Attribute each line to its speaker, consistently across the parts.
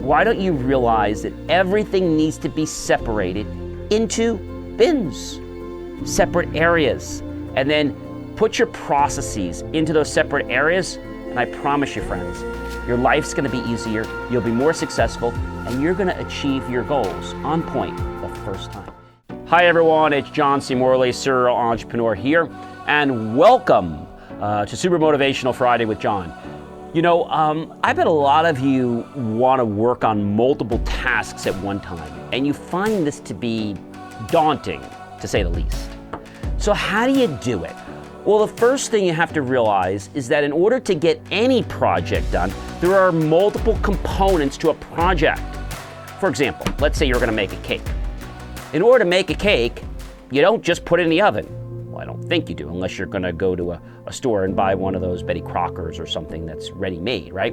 Speaker 1: why don't you realize that everything needs to be separated into bins, separate areas, and then put your processes into those separate areas, and I promise you, friends, your life's gonna be easier, you'll be more successful, and you're gonna achieve your goals on point the first time. Hi everyone, it's John C. Morley, serial entrepreneur here, and welcome to Super Motivational Friday with John. You know, I bet a lot of you want to work on multiple tasks at one time, and you find this to be daunting, to say the least. So how do you do it? Well, the first thing you have to realize is that in order to get any project done, there are multiple components to a project. For example, let's say you're going to make a cake. In order to make a cake, you don't just put it in the oven. Well, I don't think you do, unless you're going to go to a store and buy one of those Betty Crockers or something that's ready-made, right?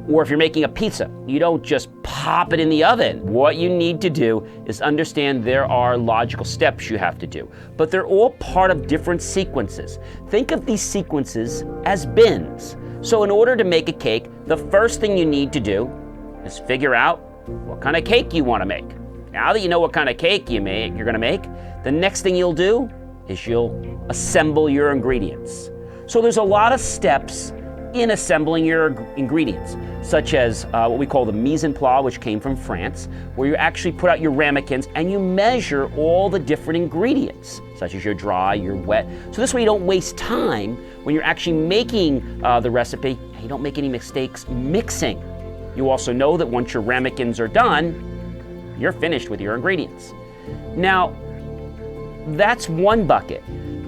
Speaker 1: Or if you're making a pizza, you don't just pop it in the oven. What you need to do is understand there are logical steps you have to do, but they're all part of different sequences. Think of these sequences as bins. So in order to make a cake, the first thing you need to do is figure out what kind of cake you want to make. Now that you know what kind of cake you're going to make, the next thing you'll do is you'll assemble your ingredients. So there's a lot of steps in assembling your ingredients, such as what we call the mise en place, which came from France, where you actually put out your ramekins and you measure all the different ingredients, such as your dry, your wet. So this way you don't waste time when you're actually making the recipe, and you don't make any mistakes mixing. You also know that once your ramekins are done, you're finished with your ingredients. Now, that's one bucket.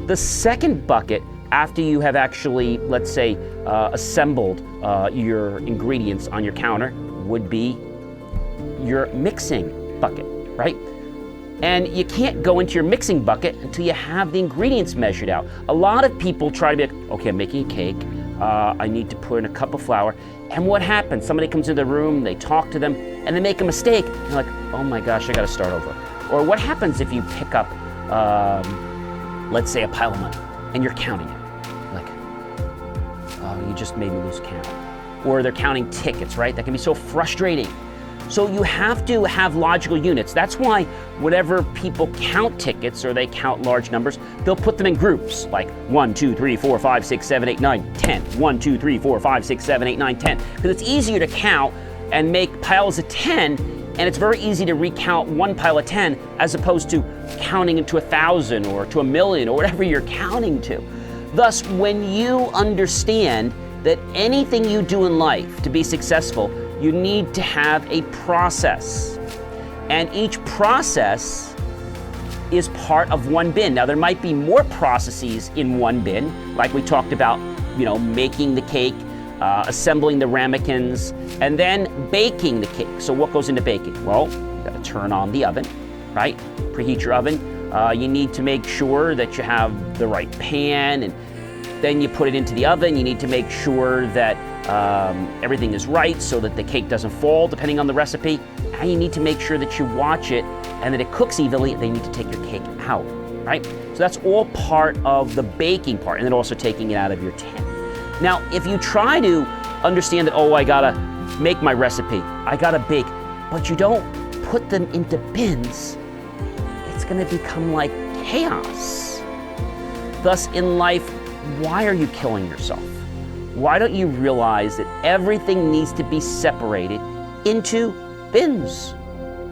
Speaker 1: The second bucket, after you have actually, let's say, assembled your ingredients on your counter, would be your mixing bucket, right? And you can't go into your mixing bucket until you have the ingredients measured out. A lot of people try to be like, okay, I'm making a cake, I need to put in a cup of flour, and what happens? Somebody comes into the room, they talk to them, and they make a mistake, and they're like, oh my gosh, I gotta start over. Or what happens if you pick up, let's say, a pile of money, and you're counting it? Like, oh, you just made me lose count. Or they're counting tickets, right? That can be so frustrating. So you have to have logical units. That's why whenever people count tickets or they count large numbers, they'll put them in groups, like 1, 2, 3, 4, 5, 6, 7, 8, 9, 10. 1, 2, 3, 4, 5, 6, 7, 8, 9, 10. Because it's easier to count and make piles of 10, and it's very easy to recount one pile of 10 as opposed to counting into 1,000 or to 1,000,000 or whatever you're counting to. Thus, when you understand that anything you do in life to be successful, you need to have a process. And each process is part of one bin. Now, there might be more processes in one bin, like we talked about, you know, making the cake, assembling the ramekins, and then baking the cake. So what goes into baking? Well, you gotta turn on the oven, right? Preheat your oven. You need to make sure that you have the right pan, and then you put it into the oven. You need to make sure that everything is right so that the cake doesn't fall, depending on the recipe. And you need to make sure that you watch it and that it cooks evenly. Then you need to take your cake out, right? So that's all part of the baking part, and then also taking it out of your tin. Now, if you try to understand that, oh, I gotta make my recipe, I gotta bake, but you don't put them into bins, it's gonna become like chaos. Thus, in life, why are you killing yourself? Why don't you realize that everything needs to be separated into bins,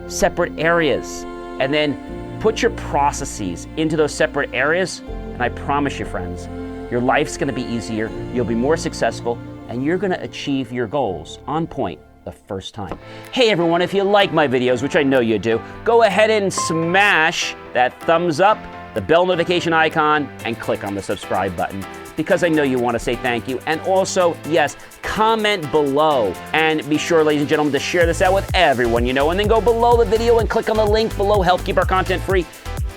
Speaker 1: separate areas, and then put your processes into those separate areas, and I promise you, friends, your life's gonna be easier, you'll be more successful, and you're gonna achieve your goals on point the first time. Hey everyone, if you like my videos, which I know you do, go ahead and smash that thumbs up, the bell notification icon, and click on the subscribe button, because I know you want to say thank you. And also, yes, comment below, and be sure, ladies and gentlemen, to share this out with everyone you know, and then go below the video and click on the link below, help keep our content free,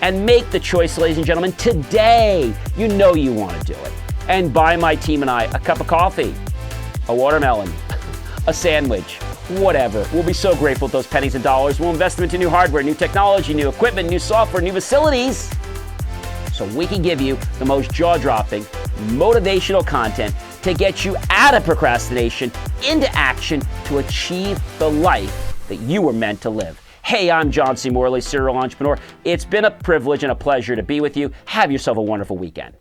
Speaker 1: and make the choice, ladies and gentlemen, today. You know you want to do it. And buy my team and I a cup of coffee, a watermelon, a sandwich, whatever. We'll be so grateful with those pennies and dollars. We'll invest them into new hardware, new technology, new equipment, new software, new facilities, so we can give you the most jaw-dropping, motivational content to get you out of procrastination, into action, to achieve the life that you were meant to live. Hey, I'm John C. Morley, serial entrepreneur. It's been a privilege and a pleasure to be with you. Have yourself a wonderful weekend.